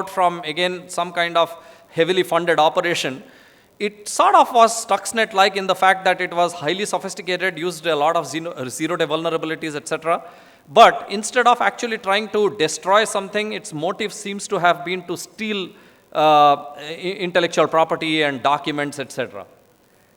out from, again, some kind of heavily funded operation. It sort of was Stuxnet-like in the fact that it was highly sophisticated, used a lot of zero-day vulnerabilities, etc. But instead of actually trying to destroy something, its motive seems to have been to steal intellectual property and documents, etc.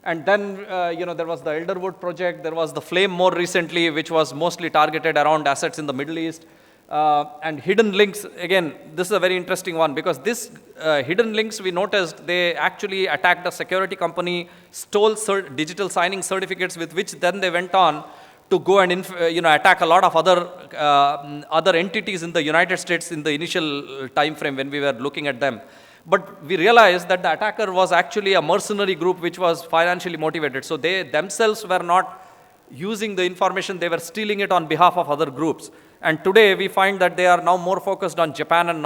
And then, there was the Elderwood project. There was the Flame more recently, which was mostly targeted around assets in the Middle East. And hidden links, again, this is a very interesting one, because this hidden links, we noticed, they actually attacked a security company, stole digital signing certificates, with which then they went on to go and attack a lot of other entities in the United States in the initial time frame when we were looking at them. But we realized that the attacker was actually a mercenary group which was financially motivated. So they themselves were not using the information, they were stealing it on behalf of other groups. And today we find that they are now more focused on Japan and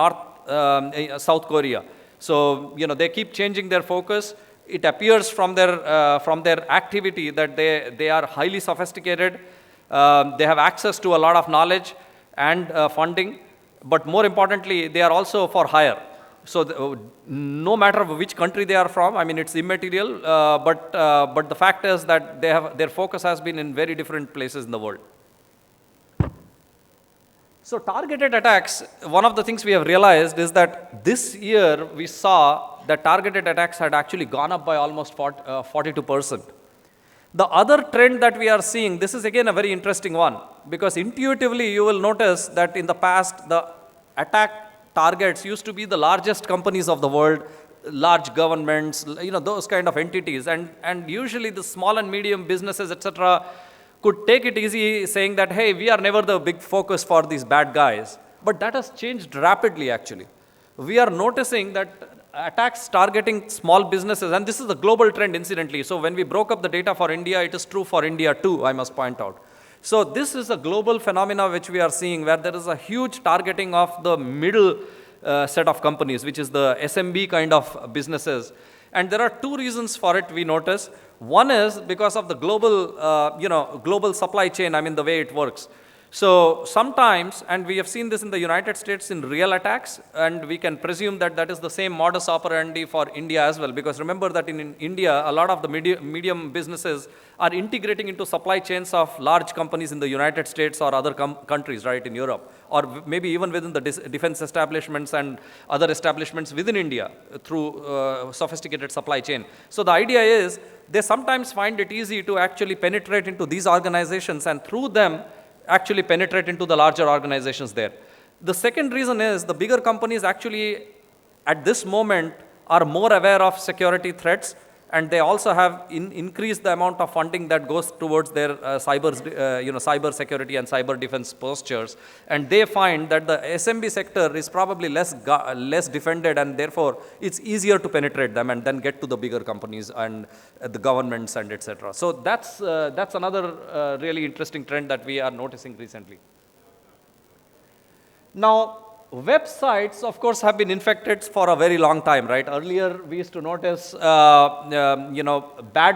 South Korea. So, they keep changing their focus. It appears from their activity that they are highly sophisticated. They have access to a lot of knowledge and funding. But more importantly, they are also for hire. So no matter which country they are from, I mean, it's immaterial, but the fact is that their focus has been in very different places in the world. So targeted attacks, one of the things we have realized is that this year we saw that targeted attacks had actually gone up by almost 42%. The other trend that we are seeing, this is again a very interesting one, because intuitively you will notice that in the past, the attack targets used to be the largest companies of the world, large governments, those kind of entities. And usually the small and medium businesses, etc., could take it easy saying that, hey, we are never the big focus for these bad guys. But that has changed rapidly, actually. We are noticing that attacks targeting small businesses, and this is a global trend, incidentally. So when we broke up the data for India, it is true for India too, I must point out. So this is a global phenomena which we are seeing, where there is a huge targeting of the middle set of companies, which is the SMB kind of businesses. And there are two reasons for it, we notice. One is because of the global supply chain, I mean, the way it works. So sometimes, and we have seen this in the United States in real attacks, and we can presume that that is the same modus operandi for India as well, because remember that in India, a lot of the medium businesses are integrating into supply chains of large companies in the United States or other countries, right, in Europe, or maybe even within the defense establishments and other establishments within India through sophisticated supply chain. So the idea is they sometimes find it easy to actually penetrate into these organizations and through them actually penetrate into the larger organizations there. The second reason is the bigger companies actually at this moment are more aware of security threats, and they also have increased the amount of funding that goes towards their cyber security and cyber defense postures. And they find that the SMB sector is probably less defended, and therefore it's easier to penetrate them and then get to the bigger companies and the governments and etc. So that's another really interesting trend that we are noticing recently. Now, websites, of course, have been infected for a very long time, right? Earlier, we used to notice, bad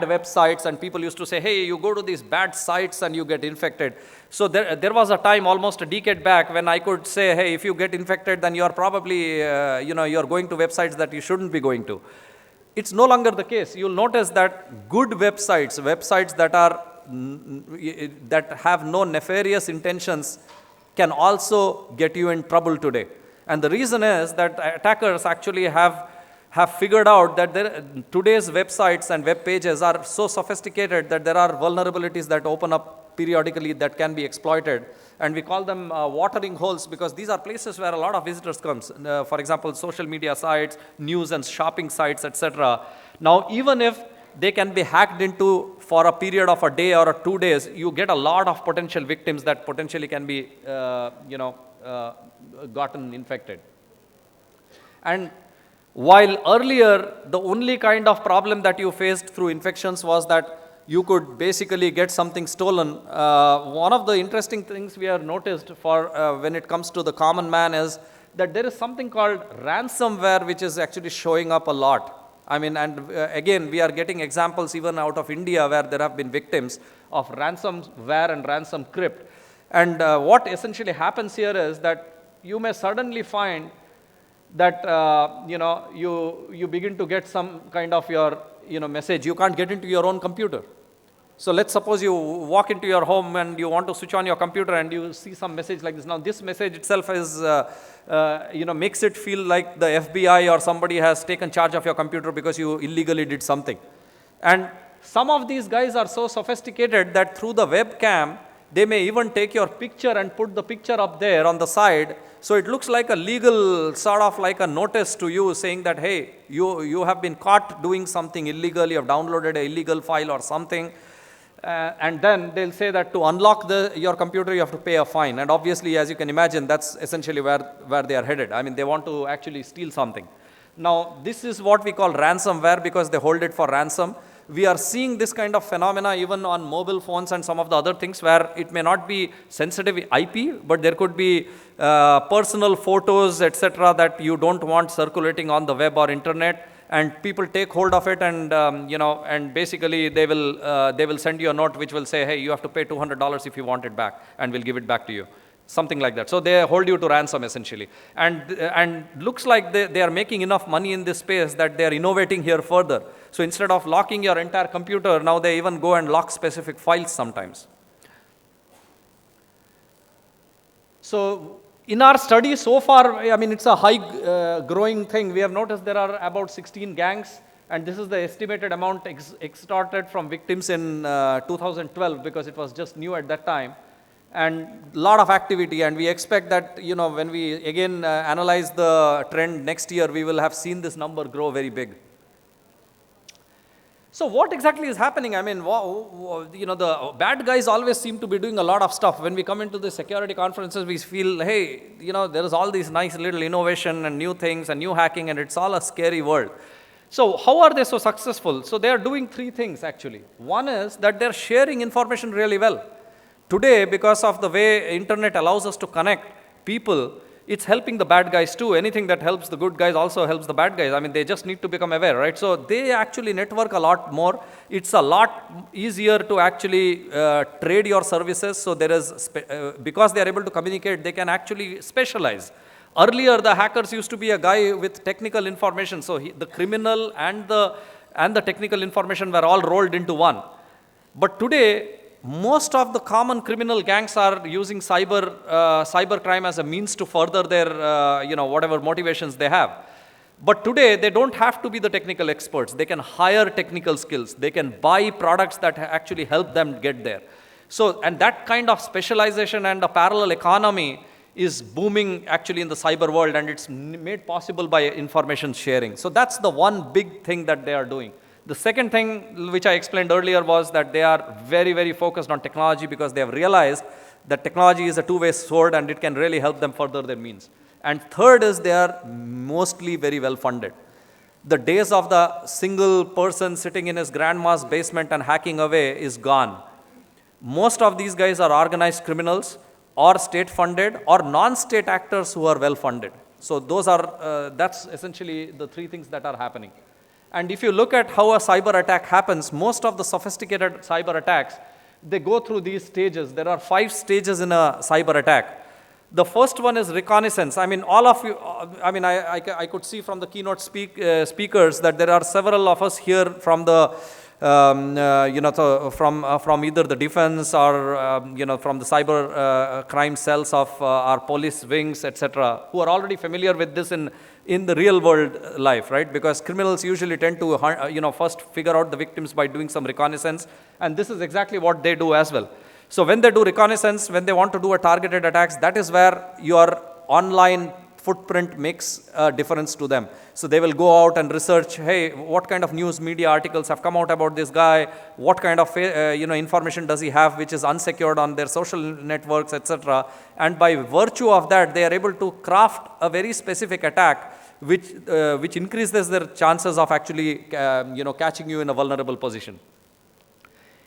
websites, and people used to say, hey, you go to these bad sites and you get infected. So there was a time almost a decade back when I could say, hey, if you get infected, then you are probably, you're going to websites that you shouldn't be going to. It's no longer the case. You'll notice that good websites that have no nefarious intentions, can also get you in trouble today. And the reason is that attackers actually have figured out that today's websites and web pages are so sophisticated that there are vulnerabilities that open up periodically that can be exploited. And we call them watering holes, because these are places where a lot of visitors come. For example, social media sites, news and shopping sites, etc. Now, even if they can be hacked into for a period of a day or 2 days, you get a lot of potential victims that potentially can be, gotten infected. And while earlier, the only kind of problem that you faced through infections was that you could basically get something stolen, one of the interesting things we have noticed for when it comes to the common man is that there is something called ransomware, which is actually showing up a lot. I mean, and again, we are getting examples even out of India where there have been victims of ransomware and ransom crypt. And what essentially happens here is that you may suddenly find that you begin to get some kind of your message. You can't get into your own computer. So let's suppose you walk into your home and you want to switch on your computer and you see some message like this. Now this message itself is makes it feel like the FBI or somebody has taken charge of your computer because you illegally did something. And some of these guys are so sophisticated that through the webcam, they may even take your picture and put the picture up there on the side. So it looks like a legal, sort of like a notice to you saying that, hey, you have been caught doing something illegal, you have downloaded an illegal file or something. And then they'll say that to unlock your computer, you have to pay a fine. And obviously, as you can imagine, that's essentially where they are headed. I mean, they want to actually steal something. Now, this is what we call ransomware because they hold it for ransom. We are seeing this kind of phenomena even on mobile phones and some of the other things where it may not be sensitive IP, but there could be personal photos, etc., that you don't want circulating on the web or internet, and people take hold of it, and and basically they will send you a note which will say, hey, you have to pay $200 if you want it back, and we'll give it back to you. Something like that. So they hold you to ransom essentially. And looks like they are making enough money in this space that they are innovating here further. So instead of locking your entire computer, now they even go and lock specific files sometimes. So in our study so far, I mean, it's a high growing thing. We have noticed there are about 16 gangs, and this is the estimated amount extorted from victims in 2012 because it was just new at that time. And a lot of activity, and we expect that when we again analyze the trend next year, we will have seen this number grow very big. So what exactly is happening? I mean, the bad guys always seem to be doing a lot of stuff. When we come into the security conferences, we feel, hey, there is all these nice little innovation and new things and new hacking, and it's all a scary world. So how are they so successful? So they are doing three things actually. One is that they're sharing information really well. Today, because of the way internet allows us to connect people, it's helping the bad guys too. Anything that helps the good guys also helps the bad guys. I mean, they just need to become aware, right? So they actually network a lot more. It's a lot easier to actually trade your services. So there is, because they are able to communicate, they can actually specialize. Earlier, the hackers used to be a guy with technical information. So the criminal and the technical information were all rolled into one. But today, most of the common criminal gangs are using cyber crime as a means to further their whatever motivations they have. But today they don't have to be the technical experts. They can hire technical skills. They can buy products that actually help them get there. So, and that kind of specialization and a parallel economy is booming actually in the cyber world, and it's made possible by information sharing. So that's the one big thing that they are doing. The second thing which I explained earlier was that they are very, very focused on technology because they have realized that technology is a two-way sword and it can really help them further their means. And third is they are mostly very well funded. The days of the single person sitting in his grandma's basement and hacking away is gone. Most of these guys are organized criminals or state funded or non-state actors who are well funded. So those are, that's essentially the three things that are happening. And if you look at how a cyber attack happens, most of the sophisticated cyber attacks, they go through these stages. There are 5 stages in a cyber attack. The first one is reconnaissance. I mean, all of you, I could see from the keynote speakers that there are several of us here from the, from either the defense or, from the cyber crime cells of our police wings, etc., who are already familiar with this in the real world life, right? Because criminals usually tend to, first figure out the victims by doing some reconnaissance, and this is exactly what they do as well. So when they do reconnaissance, when they want to do a targeted attacks, that is where your online footprint makes a difference to them. So they will go out and research, hey, what kind of news media articles have come out about this guy? What kind of information does he have which is unsecured on their social networks, etc. And by virtue of that, they are able to craft a very specific attack which increases their chances of actually catching you in a vulnerable position.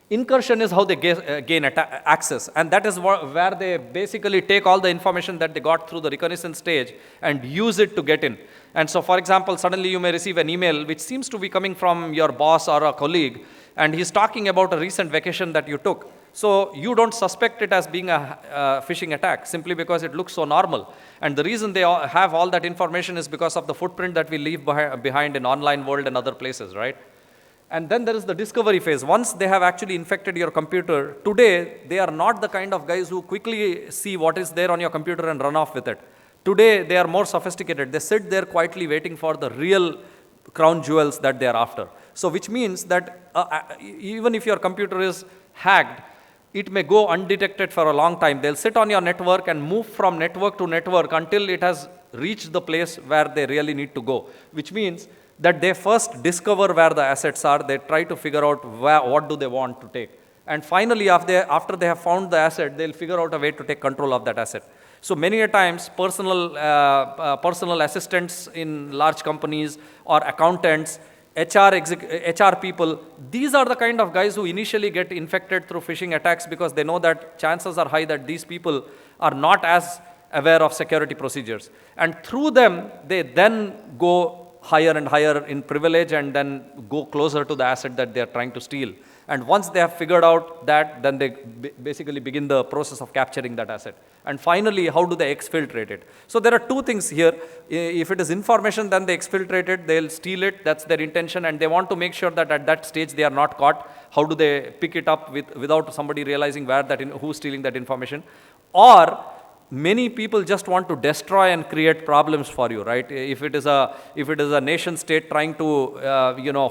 Incursion is how they gain access, and that is where they basically take all the information that they got through the reconnaissance stage and use it to get in. And so, for example, suddenly you may receive an email which seems to be coming from your boss or a colleague, and he's talking about a recent vacation that you took. So you don't suspect it as being a phishing attack simply because it looks so normal. And the reason they have all that information is because of the footprint that we leave behind in online world and other places, right? And then there is the discovery phase. Once they have actually infected your computer, today they are not the kind of guys who quickly see what is there on your computer and run off with it. Today they are more sophisticated. They sit there quietly waiting for the real crown jewels that they are after. So which means that even if your computer is hacked, it may go undetected for a long time. They'll sit on your network and move from network to network until it has reached the place where they really need to go, which means that they first discover where the assets are, they try to figure out what do they want to take. And finally, after they have found the asset, they'll figure out a way to take control of that asset. So many a times, personal assistants in large companies or accountants, HR people, these are the kind of guys who initially get infected through phishing attacks because they know that chances are high that these people are not as aware of security procedures. And through them, they then go higher and higher in privilege and then go closer to the asset that they are trying to steal. And once they have figured out that, then they basically begin the process of capturing that asset. And finally, how do they exfiltrate it? So there are two things here. If it is information, then they exfiltrate it, they'll steal it, that's their intention, and they want to make sure that at that stage they are not caught. How do they pick it up without somebody realizing who's stealing that information? Or many people just want to destroy and create problems for you, right? If it is a nation state trying to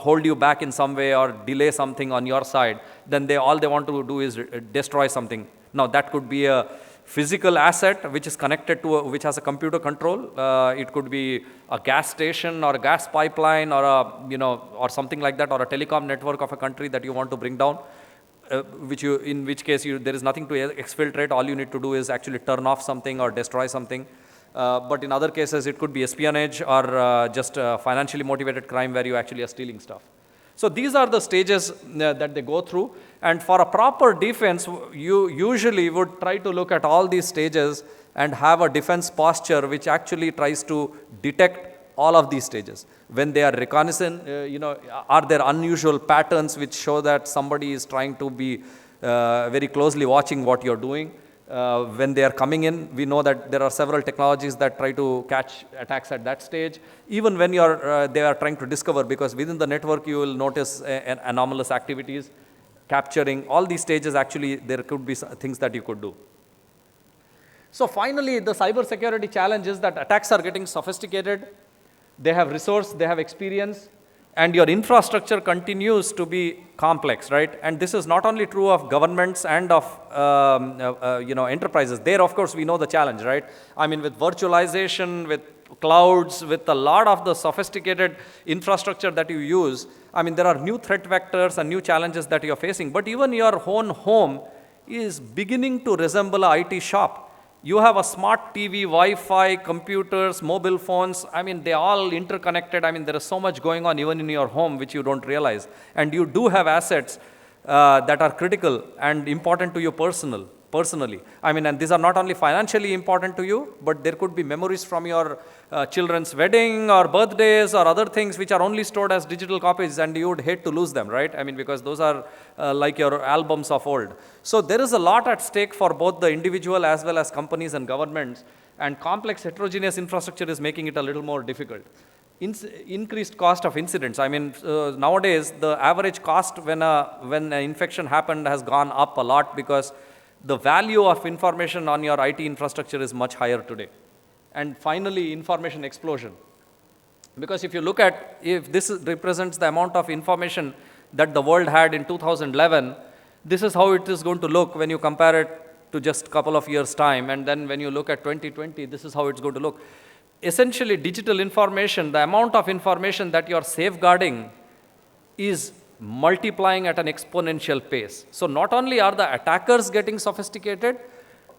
hold you back in some way or delay something on your side, then all they want to do is destroy something. Now that could be a physical asset which is connected to which has a computer control. It could be a gas station or a gas pipeline or or something like that, or a telecom network of a country that you want to bring down. In which case there is nothing to exfiltrate. All you need to do is actually turn off something or destroy something. But in other cases, it could be espionage or just a financially motivated crime where you actually are stealing stuff. So these are the stages that they go through. And for a proper defense, you usually would try to look at all these stages and have a defense posture which actually tries to detect all of these stages. When they are reconnaissance, are there unusual patterns which show that somebody is trying to be very closely watching what you're doing? When they are coming in, we know that there are several technologies that try to catch attacks at that stage. Even when they are trying to discover, because within the network you will notice anomalous activities, capturing all these stages. Actually, there could be things that you could do. So finally, the cyber security challenge is that attacks are getting sophisticated. They have resource, they have experience, and your infrastructure continues to be complex, right? And this is not only true of governments and of enterprises. There, of course, we know the challenge, right? I mean, with virtualization, with clouds, with a lot of the sophisticated infrastructure that you use, I mean, there are new threat vectors and new challenges that you're facing. But even your own home is beginning to resemble an IT shop. You have a smart TV, Wi-Fi, computers, mobile phones. I mean, they all interconnected. I mean, there is so much going on even in your home which you don't realize. And you do have assets that are critical and important to you personally. I mean, and these are not only financially important to you, but there could be memories from your children's wedding or birthdays or other things which are only stored as digital copies, and you would hate to lose them, right? I mean, because those are like your albums of old. So there is a lot at stake for both the individual as well as companies and governments, and complex heterogeneous infrastructure is making it a little more difficult. Increased cost of incidents. I mean, nowadays the average cost when an infection happened has gone up a lot because the value of information on your IT infrastructure is much higher today. And finally, information explosion. Because if you look at, if this represents the amount of information that the world had in 2011, this is how it is going to look when you compare it to just a couple of years' time. And then when you look at 2020, this is how it's going to look. Essentially, digital information, the amount of information that you are safeguarding is multiplying at an exponential pace. So not only are the attackers getting sophisticated,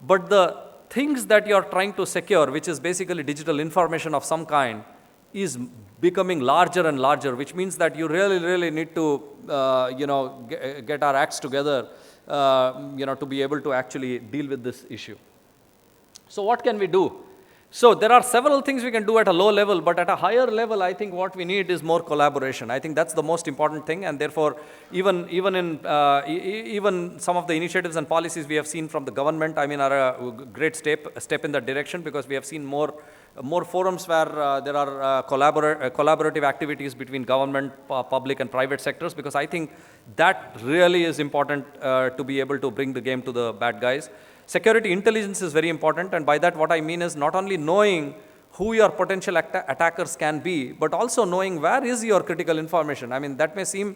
but the things that you are trying to secure, which is basically digital information of some kind, is becoming larger and larger, which means that you really need to get our acts together to be able to actually deal with this issue. So what can we do? So there are several things we can do at a low level, but at a higher level, I think what we need is more collaboration. I think that's the most important thing, and therefore, even some of the initiatives and policies we have seen from the government, I mean, are a great step in that direction, because we have seen more forums where there are collaborative activities between government, public, and private sectors, because I think that really is important to be able to bring the game to the bad guys. Security intelligence is very important, and by that what I mean is not only knowing who your potential attackers can be, but also knowing where is your critical information. I mean, that may seem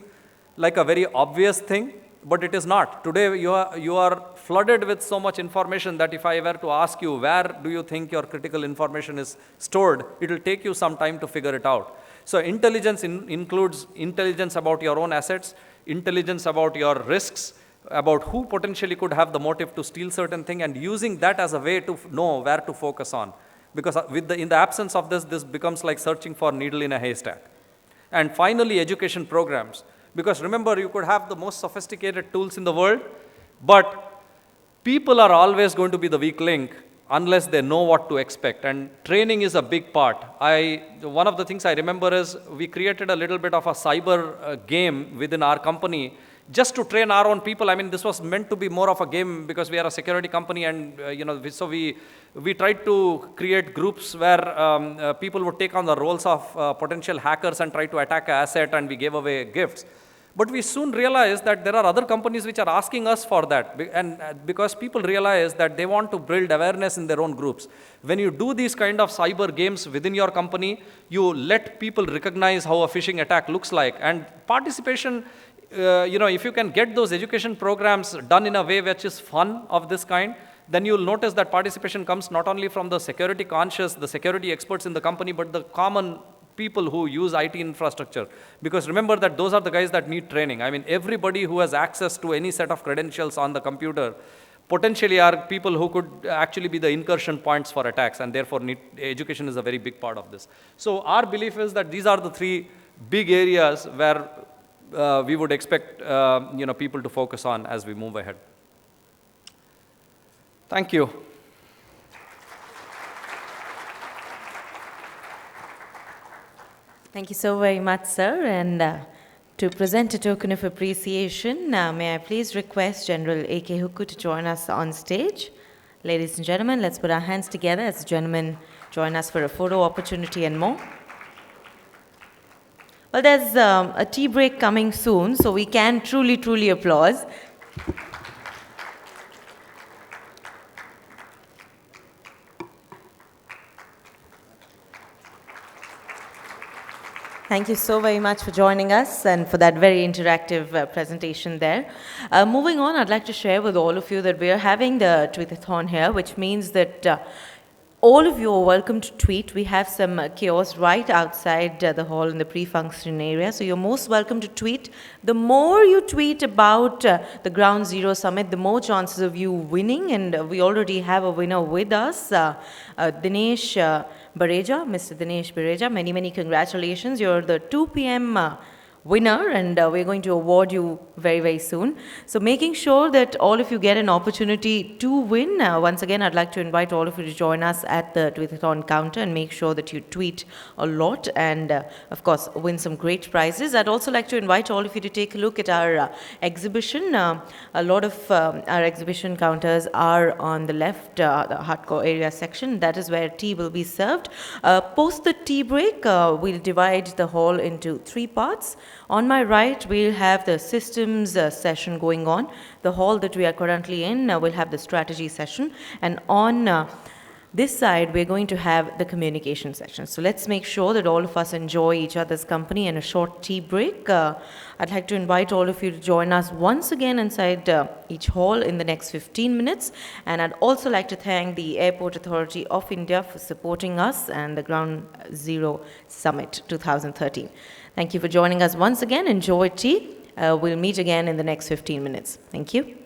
like a very obvious thing, but it is not. Today you are flooded with so much information that if I were to ask you where do you think your critical information is stored, it will take you some time to figure it out. So intelligence includes intelligence about your own assets, intelligence about your risks, about who potentially could have the motive to steal certain thing, and using that as a way to know where to focus on. Because in the absence of this becomes like searching for needle in a haystack. And finally, education programs. Because remember, you could have the most sophisticated tools in the world, but people are always going to be the weak link unless they know what to expect. And training is a big part. One of the things I remember is we created a little bit of a cyber game within our company, just to train our own people. I mean, this was meant to be more of a game because we are a security company, and so we tried to create groups where people would take on the roles of potential hackers and try to attack an asset, and we gave away gifts. But we soon realized that there are other companies which are asking us for that, and because people realize that they want to build awareness in their own groups. When you do these kind of cyber games within your company, you let people recognize how a phishing attack looks like, and participation. If you can get those education programs done in a way which is fun of this kind, then you'll notice that participation comes not only from the security conscious, the security experts in the company, but the common people who use IT infrastructure. Because remember that those are the guys that need training. I mean, everybody who has access to any set of credentials on the computer potentially are people who could actually be the incursion points for attacks, and therefore education is a very big part of this. So our belief is that these are the three big areas where we would expect people to focus on as we move ahead. Thank you. Thank you so very much, sir. And to present a token of appreciation, may I please request General A.K. Hukku to join us on stage. Ladies and gentlemen, let's put our hands together as the gentlemen join us for a photo opportunity and more. Well, there's a tea break coming soon, so we can truly applaud. Thank you so very much for joining us and for that very interactive presentation there. Moving on, I'd like to share with all of you that we are having the tweetathon here, which means that all of you are welcome to tweet. We have some kiosks right outside the hall in the pre-function area, so you're most welcome to tweet. The more you tweet about the Ground Zero Summit, the more chances of you winning, and we already have a winner with us, Dinesh Bareja, Mr. Dinesh Bareja. Many congratulations. You're the 2 p.m. winner, and we're going to award you very soon. So making sure that all of you get an opportunity to win. Once again, I'd like to invite all of you to join us at the tweetathon counter and make sure that you tweet a lot and, of course, win some great prizes. I'd also like to invite all of you to take a look at our exhibition. A lot of our exhibition counters are on the left, the hardcore area section. That is where tea will be served. Post the tea break, we'll divide the hall into 3 parts. On my right, we'll have the systems session going on. The hall that we are currently in will have the strategy session. And on this side, we're going to have the communication section. So let's make sure that all of us enjoy each other's company and a short tea break. I'd like to invite all of you to join us once again inside each hall in the next 15 minutes. And I'd also like to thank the Airport Authority of India for supporting us and the Ground Zero Summit 2013. Thank you for joining us once again. Enjoy tea. We'll meet again in the next 15 minutes. Thank you.